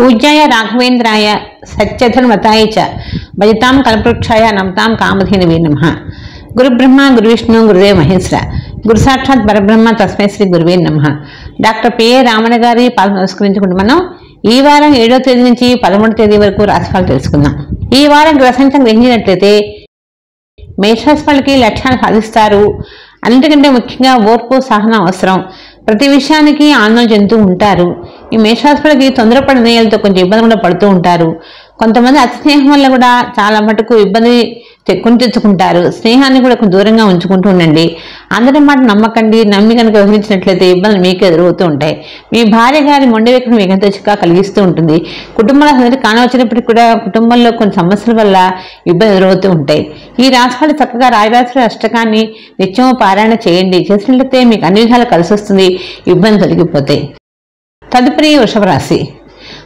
पूज्याय राघवेन्द्राय सत्यधर्मताय च भजतां कल्पवृक्षाय नमतां कामधेनवे नमः। गुरुब्रह्मा गुरुविष्णु गुरुदेव महेश्वर गुरु साक्षात् परब्रह्म तस्मै श्री गुरुवे नमः। డాక్టర్ పిఏ రామణ గారి పాదం నమస్కరించుకుంటూ మనం ఈ వారం 7వ తేదీ నుంచి 13వ తేదీ వరకు రాశిఫలాలు తెలుసుకుందాం। ఈ వారం గ్రహ సంచారం గ్రహించినట్లయితే మేషరాశి వాళ్ళకి లక్ష్యాలు సాధిస్తారు। అన్నిటికంటే ముఖ్యంగా ఓర్పు సహనం అవసరం। ప్రతి విషయానికి ఆందోళన చెందుతూ ఉంటారు। ఈ మేషరాశి వాళ్ళకి తొందరపడి నిర్ణయాలతో కొంచెం ఇబ్బంది కూడా పడుతూ ఉంటారు। కొంతమంది అతి స్నేహం వల్ల కూడా చాలా మటుకు ఇబ్బంది తెచ్చుకుంటారు। స్నేహాన్ని కూడా కొంచెం దూరంగా ఉంచుకుంటూ ఉండండి। అందరి మాట నమ్మకండి। నమ్మి కనుక వ్యవహరించినట్లయితే ఇబ్బందులు మీకు ఎదురవుతూ ఉంటాయి। మీ భార్య గారి మొండి వ్యక్తిని మీకు ఎంతో చిక్కా కలిగిస్తూ ఉంటుంది। కుటుంబంలో అందరికీ కానవచ్చినప్పటికీ కూడా కుటుంబంలో కొన్ని సమస్యల వల్ల ఇబ్బంది ఎదురవుతూ ఉంటాయి। ఈ రాశి వాళ్ళు చక్కగా రాయరాశి అష్టకాన్ని నిత్యము పారాయణ చేయండి। చేసినట్లయితే మీకు అన్ని విధాలు కలిసి వస్తుంది, ఇబ్బంది తొలగిపోతాయి। తదుపరి వృషభ రాశి।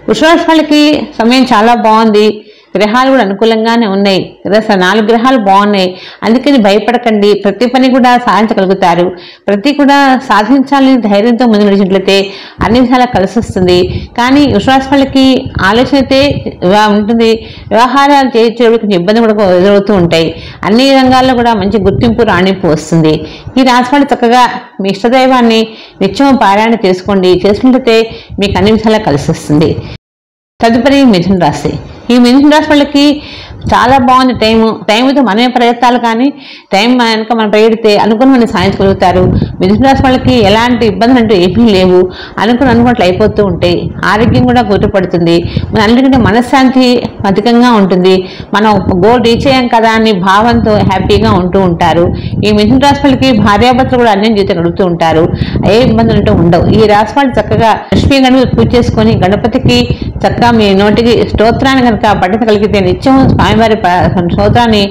వృషభ రాశి వాళ్ళకి సమయం చాలా బాగుంది। గ్రహాలు కూడా అనుకూలంగానే ఉన్నాయి। 4 గ్రహాలు బాగున్నాయి। అందుకని భయపడకండి। ప్రతి పని కూడా సాధించగలుగుతారు। ప్రతి కూడా సాధించాలని ధైర్యంతో ముందు నడిచినట్లయితే అన్ని విధాలా కలిసి వస్తుంది। కానీ వృషభరాశి వాళ్ళకి ఆలోచన అయితే ఉంటుంది। వ్యవహారాలు చేయడానికి కొంచెం ఇబ్బంది కూడా ఎదురవుతూ ఉంటాయి। అన్ని రంగాల్లో కూడా మంచి గుర్తింపు రాణింపు వస్తుంది। ఈ రాశి వాళ్ళు చక్కగా మీ ఇష్టదైవాన్ని నిత్యం పారాయణ చేసుకోండి। చేసినట్లయితే మీకు అన్ని విధాలా కలిసి వస్తుంది। తదుపరి మిథున రాశి। ఈ మిథున రాశి వాళ్ళకి చాలా బాగుంది। టైంతో మనమే ప్రయత్నాలు కానీ టైం కనుక మనం ప్రయత్నిస్తే అనుకున్నవన్నీ సాధించగలుగుతారు। మిథున రాశి వాళ్ళకి ఎలాంటి ఇబ్బందులు అంటూ ఏమీ లేవు। అనుకున్నట్లు అయిపోతూ ఉంటాయి। ఆరోగ్యం కూడా కుదుటపడుతుంది। మన అన్నిటికంటే మనశ్శాంతి అధికంగా ఉంటుంది। మనం గోల్ రీచ్ అయ్యాం కదా అని భావంతో హ్యాపీగా ఉంటూ ఉంటారు। ఈ మిథున రాశి వాళ్ళకి భార్యాభర్తలు కూడా అన్యం జీవితం గడుపుతూ ఉంటారు। ఏ ఇబ్బందులు అంటూ ఉండవు। ఈ రాశి వాళ్ళు చక్కగా లక్ష్మీ గణపతి పూజ చేసుకొని గణపతికి చక్కగా మీ నోటికి స్తోత్రాన్ని కనుక పఠించగలిగితే నిత్యం స్వామివారి స్తోత్రాన్ని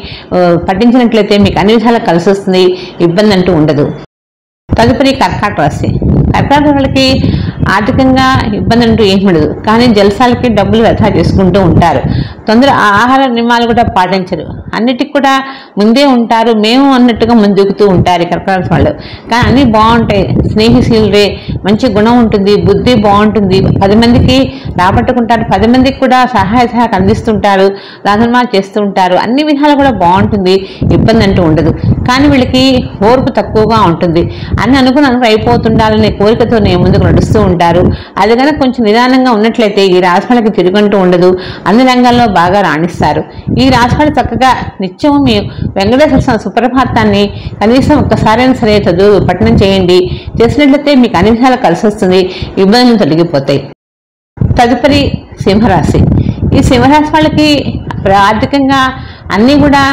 పఠించినట్లయితే మీకు అన్ని విధాలా కలిసి వస్తుంది, ఇబ్బంది అంటూ ఉండదు। తదుపరి కర్కాటక రాశి। కర్కాటక వాళ్ళకి ఆర్థికంగా ఇబ్బంది అంటూ ఏమి ఉండదు। కానీ జలసాలకి డబ్బులు వృధా చేసుకుంటూ ఉంటారు। తొందర ఆహార నియమాలు కూడా పాటించరు। అన్నిటికి కూడా ముందే ఉంటారు, మేము అన్నట్టుగా ముందుకుతూ ఉంటారు కర్కాటక వాళ్ళు। కానీ అన్నీ బాగుంటాయి। స్నేహిశీలురే, మంచి గుణం ఉంటుంది, బుద్ధి బాగుంటుంది, 10 మందికి రాబట్టుకుంటారు, 10 మందికి కూడా సహాయ అందిస్తుంటారు, దానమాలు చేస్తూ ఉంటారు। అన్ని విధాలు కూడా బాగుంటుంది, ఇబ్బంది అంటూ ఉండదు। కానీ వీళ్ళకి ఓర్పు తక్కువగా ఉంటుంది। అన్ని అనుకుని అయిపోతుండాలనే కోరికతో ముందుకు నడుస్తూ ఉంటారు। అది కనుక కొంచెం నిదానంగా ఉన్నట్లయితే ఈ రాశి వాళ్ళకి తిరుగుంటూ ఉండదు, అన్ని రంగాల్లో బాగా రాణిస్తారు। ఈ రాశి వాళ్ళు చక్కగా నిత్యం మీ వెంకటేశ్వర స్వామి సుప్రభాతాన్ని కనీసం ఒక్కసారైనా సరే చదువు పఠనం చేయండి। చేసినట్లయితే మీకు అన్ని విధాలు కలిసి వస్తుంది, ఇబ్బందులు తొలగిపోతాయి। తదుపరి సింహరాశి। ఈ సింహరాశి వాళ్ళకి ఆర్థికంగా అన్నీ కూడా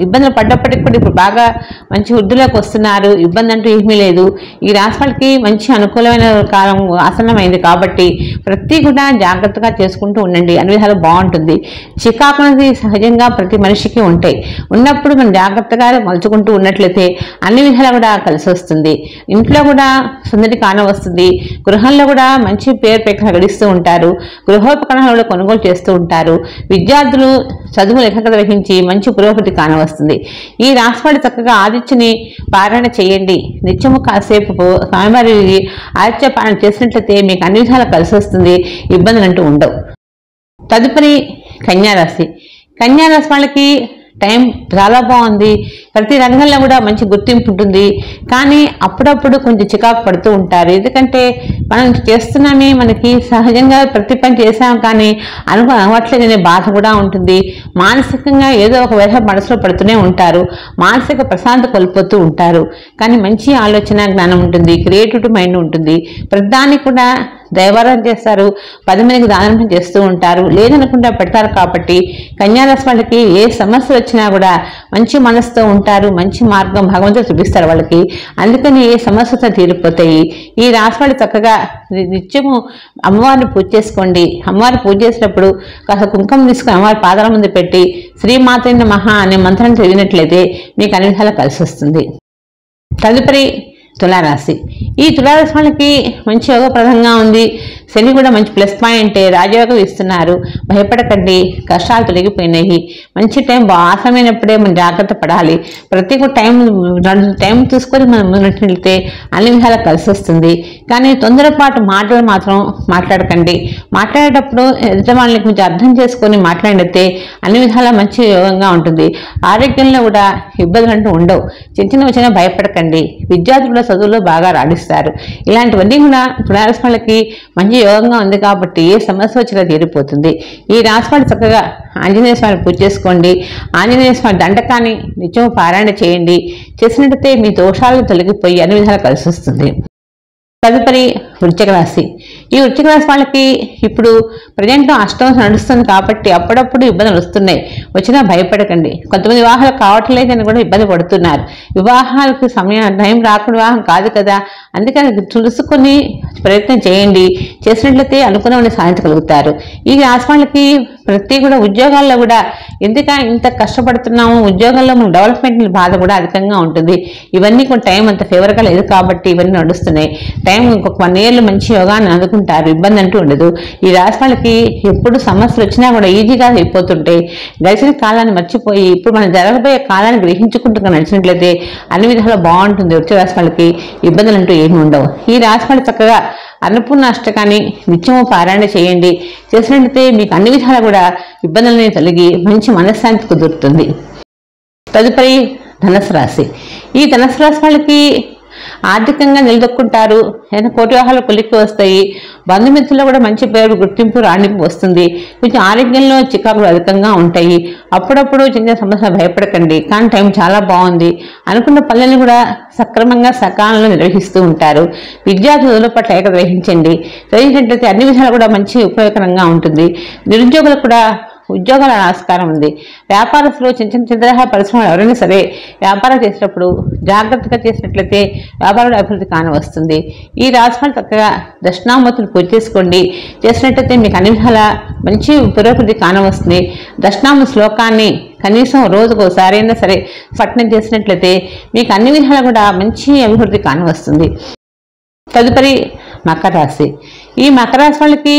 ఇబ్బందులు పడ్డప్పటికి కూడా ఇప్పుడు బాగా మంచి వృద్ధిలోకి వస్తున్నారు, ఇబ్బంది అంటూ ఏమీ లేదు। ఈ రాశి వాళ్ళకి మంచి అనుకూలమైన కాలం ఆసన్నమైంది కాబట్టి ప్రతి కూడా జాగ్రత్తగా చేసుకుంటూ ఉండండి, అన్ని విధాలు బాగుంటుంది। చికాకు అనేది సహజంగా ప్రతి మనిషికి ఉంటాయి, ఉన్నప్పుడు మనం జాగ్రత్తగా మలుచుకుంటూ ఉన్నట్లయితే అన్ని విధాలు కూడా కలిసి వస్తుంది। ఇంట్లో కూడా సుందరి కాన వస్తుంది, గృహంలో కూడా మంచి పేరు ప్రఖ్యాతులు గడిస్తూ ఉంటారు, గృహోపకరణాలు కూడా కొనుగోలు చేస్తూ ఉంటారు। విద్యార్థులు చదువులు ఏకాగ్రత వహించి మంచి పురోగతి కాన వస్తుంది। ఈ రాశి వాళ్ళు చక్కగా ఆదిత్యని పారాయణ చేయండి। నిత్యము కాసేపు స్వామివారి ఆదిత్య పారాయణ చేసినట్లయితే మీకు అన్ని విధాలు కలిసి వస్తుంది, ఇబ్బందులు అంటూ ఉండవు। తదుపరి కన్యారాశి। కన్యారాశి వాళ్ళకి టైం చాలా బాగుంది। ప్రతి రంగంలో కూడా మంచి గుర్తింపు ఉంటుంది। కానీ అప్పుడప్పుడు కొంచెం చికాకు పడుతూ ఉంటారు। ఎందుకంటే మనం చేస్తున్నామే, మనకి సహజంగా ప్రతి పని చేసాం కానీ అవ్వట్లేదనే బాధ కూడా ఉంటుంది। మానసికంగా ఏదో ఒక వ్యధ మనసులో పడుతూనే ఉంటారు, మానసిక ప్రశాంతత కోల్పోతూ ఉంటారు। కానీ మంచి ఆలోచన జ్ఞానం ఉంటుంది, క్రియేటివ్ మైండ్ ఉంటుంది। ప్రతిదానికి కూడా దైవారాధన చేస్తారు, 10 మందికి దానం చేస్తూ ఉంటారు, లేదనకుండా పెడతారు। కాబట్టి కన్యారాశి వాళ్ళకి ఏ సమస్య వచ్చినా కూడా మంచి మనసుతో ఉంటారు, మంచి మార్గం భగవంతుడు చూపిస్తారు వాళ్ళకి। అందుకని ఏ సమస్యతో తీరిపోతాయి। ఈ రాశి వాళ్ళు చక్కగా నిత్యము అమ్మవారిని పూజ చేసుకోండి। అమ్మవారిని పూజ చేసినప్పుడు కాస్త కుంకుమ తీసుకుని అమ్మవారి పాదాల ముందు పెట్టి శ్రీమాతే నమః అనే మంత్రాన్ని చదివినట్లయితే మీకు అన్ని విధాలు కలిసి వస్తుంది। తదుపరి తులారాశి। ఈ తులారాశి వాళ్ళకి మంచి యోగప్రదంగా ఉంది। శని కూడా మంచి ప్లస్ పాయింటే, రాజయోగం ఇస్తున్నారు. భయపడకండి, కష్టాలు తొలగిపోయినాయి. మంచి టైం ఆసమైనప్పుడే మనం జాగ్రత్త పడాలి. ప్రతి టైం తీసుకొని మనం ముందుకు వెళ్తే అన్ని విధాలా కలిసి వస్తుంది. కానీ తొందరపాటు మాటలు మాత్రం మాట్లాడకండి. మాట్లాడేటప్పుడు ఎదుటి వాళ్ళని కొంచెం అర్థం చేసుకొని మాట్లాడితే అన్ని విధాలా మంచి యోగంగా ఉంటుంది. ఆరోగ్యంలో కూడా ఇబ్బందులు అంటూ ఉండవు. చిన్న వచ్చినా భయపడకండి. విద్యార్థులు చదువులో బాగా రాణిస్తారు. ఇలాంటివన్నీ కూడా తులారాశి వాళ్ళకి మంచి యోగంగా ఉంది కాబట్టి ఏ సమస్య వచ్చినా తీరిపోతుంది. ఈ రాశి వాళ్ళు చక్కగా ఆంజనేయ స్వామి పూజ చేసుకోండి. ఆంజనేయ స్వామి దండకాన్ని నిత్యం పారాయణ చేయండి. చేసినట్టయితే మీ దోషాలను తొలగిపోయి అన్ని విధాలు కలిసి వస్తుంది. తదుపరి వృశ్చిక రాశి. ఈ వృశ్చిక రాశి వాళ్ళకి ఇప్పుడు ప్రజెంట్ అష్టం నడుస్తుంది కాబట్టి అప్పుడప్పుడు ఇబ్బందులు వస్తున్నాయి. వచ్చినా భయపడకండి. కొంతమంది వివాహాలు కావట్లేదని కూడా ఇబ్బంది పడుతున్నారు. వివాహాలకు టైం రాకుండా వివాహం కాదు కదా, అందుకని చూసుకొని ప్రయత్నం చేయండి. చేసినట్లయితే అనుకున్నవన్నీ సాధించగలుగుతారు. ఈ రాశి వాళ్ళకి ప్రతి కూడా ఉద్యోగాల్లో కూడా ఇంత కష్టపడుతున్నాము, ఉద్యోగాల్లో మన డెవలప్మెంట్ బాధ కూడా అధికంగా ఉంటుంది. ఇవన్నీ కూడా టైం అంత ఫేవర్గా లేదు కాబట్టి ఇవన్నీ నడుస్తున్నాయి. టైం ఇంకొక 1 yearలో మంచి యోగాన్ని అందుకుంటారు. ఇబ్బంది అంటూ ఉండదు. ఈ రాశి వాళ్ళకి ఎప్పుడు సమస్యలు వచ్చినా కూడా ఈజీగా అయిపోతుంటాయి. గడిచిన కాలాన్ని మర్చిపోయి ఇప్పుడు మనం జరగబోయే కాలాన్ని గ్రహించుకుంటూ నడిచినట్లయితే అన్ని విధాలు బాగుంటుంది. వృశ్చిక రాశి వాళ్ళకి ఇబ్బందులు అంటూ ఏమి ఉండవు. ఈ రాశి వాళ్ళు చక్కగా అన్నపూర్ణ అష్టకాన్ని నిత్యము పారాయణ చేయండి. చేసినట్లయితే మీకు అన్ని విధాలు కూడా ఇబ్బందులని తొలగి మంచి మనశ్శాంతి కుదురుతుంది. తదుపరి ధనుసు రాశి. ఈ ధనుసు రాశి వాళ్ళకి ఆర్థికంగా నిలదొక్కుంటారు. ఏదైనా కోటి వ్యవహారాలు కొలిక్కి వస్తాయి. బంధుమిత్రుల్లో కూడా మంచి పేరు, గుర్తింపు, రాణింపు వస్తుంది. కొంచెం ఆరోగ్యంలో చికాకులు అధికంగా ఉంటాయి. అప్పుడప్పుడు చిన్న సమస్య భయపడకండి. కానీ టైం చాలా బాగుంది. అనుకున్న పనులను కూడా సక్రమంగా సకాలంలో నిర్వహిస్తూ ఉంటారు. విద్యార్థుల పట్ల గ్రహించండి. గ్రహించినట్లయితే అన్ని విధాలు కూడా మంచి ఉపయోగకరంగా ఉంటుంది. నిరుద్యోగులకు కూడా ఉద్యోగాల ఆస్కారం ఉంది. వ్యాపారస్తులు చిన్న పరిశ్రమలు ఎవరైనా సరే వ్యాపారం చేసేటప్పుడు జాగ్రత్తగా చేసినట్లయితే వ్యాపారంలో అభివృద్ధి కానవస్తుంది. ఈ రాశి చక్కగా దక్షిణామూర్తిని పూజ చేసుకోండి. చేసినట్లయితే మీకు అన్ని విధాల మంచి పురోగతి కానవస్తుంది. దక్షిణామూర్తి శ్లోకాన్ని కనీసం రోజుకు ఒకసారి అయినా సరే పఠనం చేసినట్లయితే మీకు అన్ని విధాలు కూడా మంచి అభివృద్ధి కానవస్తుంది. తదుపరి మకర రాశి. ఈ మకర రాశి వాళ్ళకి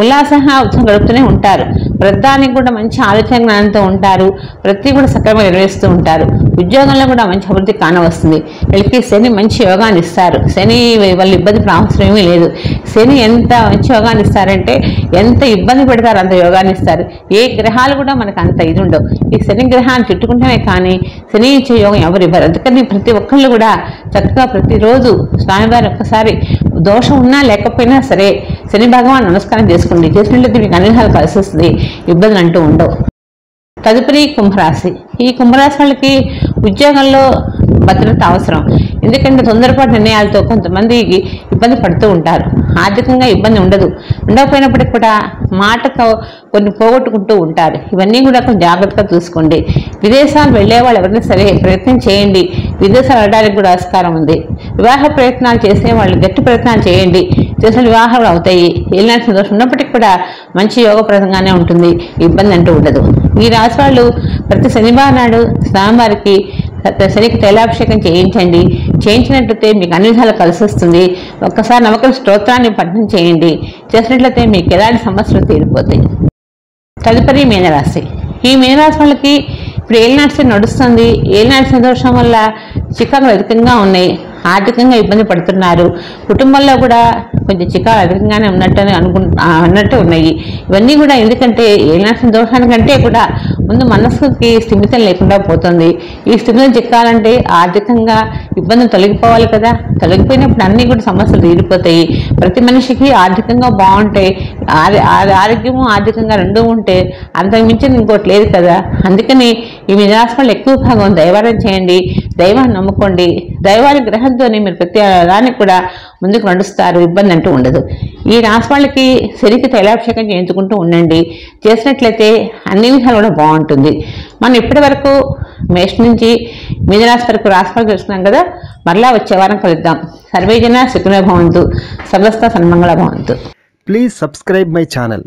ఉల్లాసంగా ఉత్సవం గడుపుతూనే ఉంటారు. ప్రతిదానికి కూడా మంచి ఆలోచన జ్ఞానంతో ఉంటారు. ప్రతి కూడా సక్రమంగా నిర్వహిస్తూ ఉంటారు. ఉద్యోగంలో కూడా మంచి అభివృద్ధి కానవస్తుంది. వీళ్ళకి శని మంచి యోగాన్ని ఇస్తారు. శని వాళ్ళ ఇబ్బంది అవసరం ఏమీ లేదు. శని ఎంత మంచి యోగాన్ని ఇస్తారంటే ఎంత ఇబ్బంది పెడతారు అంత యోగాన్ని ఇస్తారు. ఏ గ్రహాలు కూడా మనకు అంత ఇది ఉండవు. ఈ శని గ్రహాన్ని చుట్టుకుంటేనే కానీ శని ఇచ్చే యోగం ఎవరు ఇవ్వరు. అందుకని ప్రతి ఒక్కళ్ళు కూడా చక్కగా ప్రతిరోజు స్వామివారి ఒక్కసారి దోషం ఉన్నా లేకపోయినా సరే శని భగవాన్ నమస్కారం చేసుకోండి. చేసినట్లయితే మీకు అన్ని విధాలు కలిసి వస్తుంది. ఇబ్బందులు అంటూ ఉండవు. తదుపరి కుంభరాశి. ఈ కుంభరాశి వాళ్ళకి ఉద్యోగంలో భద్రత అవసరం. ఎందుకంటే తొందరపాటు నిర్ణయాలతో కొంతమందికి ఇబ్బంది పడుతూ ఉంటారు. ఆర్థికంగా ఇబ్బంది ఉండకపోయినప్పటికీ కూడా మాటతో కొన్ని పోగొట్టుకుంటూ ఉంటారు. ఇవన్నీ కూడా కొంచెం జాగ్రత్తగా చూసుకోండి. విదేశాలు వెళ్ళే వాళ్ళు ఎవరైనా సరే ప్రయత్నం చేయండి. విదేశాలు వెళ్ళడానికి కూడా ఆస్కారం ఉంది. వివాహ ప్రయత్నాలు చేసే వాళ్ళు గట్టి ప్రయత్నాలు చేయండి. చేసిన వివాహాలు అవుతాయి. ఎలాంటి సంతోషం ఉన్నప్పటికీ కూడా మంచి యోగప్రదంగానే ఉంటుంది. ఇబ్బంది అంటూ ఉండదు. ఈ రాశి వాళ్ళు ప్రతి శనివారం నాడు స్వామివారికి శనికి తైలాభిషేకం చేయించండి. చేయించినట్లయితే మీకు అన్ని విధాలు కలిసి వస్తుంది. ఒక్కసారి నమ్మకం స్తోత్రాన్ని పఠనం చేయండి. చేసినట్లయితే మీకు ఎలాంటి సమస్యలు తీరిపోతాయి. తదుపరి మీనరాశి. ఈ మీనరాశి వాళ్ళకి ఇప్పుడు ఏలినాటి నడుస్తుంది. ఏలినాటి సంతోషం వల్ల చికాకులు అధికంగా ఉన్నాయి. ఆర్థికంగా ఇబ్బంది పడుతున్నారు. కుటుంబంలో కూడా కొంచెం చికాకులు అధికంగానే అన్నట్టు ఉన్నాయి. ఇవన్నీ కూడా ఎందుకంటే ఏలినాటి దోషానికంటే కూడా ముందు మనసుకి స్థిమితం లేకుండా పోతుంది. ఈ స్థిమితం చిక్కాలంటే ఆర్థికంగా ఇబ్బందులు తొలగిపోవాలి కదా. తొలగిపోయినప్పుడు అన్నీ కూడా సమస్యలు తీరిపోతాయి. ప్రతి మనిషికి ఆర్థికంగా బాగుంటే ఆరోగ్యము ఆర్థికంగా రెండూ ఉంటే అంతకు మించి ఇంకోటి లేదు కదా. అందుకని ఈ రాశి ఎక్కువ భాగం దైవారం చేయండి. దైవాన్ని నమ్ముకోండి. దైవాల గ్రహంతోనే మీరు ప్రతి దానికి కూడా ముందుకు నడుస్తారు. ఇబ్బంది అంటూ ఉండదు. ఈ రాశి వాళ్ళకి శనికి తైలాభిషేకం చేయించుకుంటూ ఉండండి. చేసినట్లయితే అన్ని విధాలు కూడా బాగుంటుంది. మనం ఇప్పటి వరకు మేష నుంచి మీనరాశి వరకు రాశిఫలం తెలుసుకున్నాం కదా. మరలా వచ్చే వారం కలుద్దాం. సర్వేజన సుఖినో భవంతు. సమస్త సన్మంగళ భవంతు. Please subscribe my channel.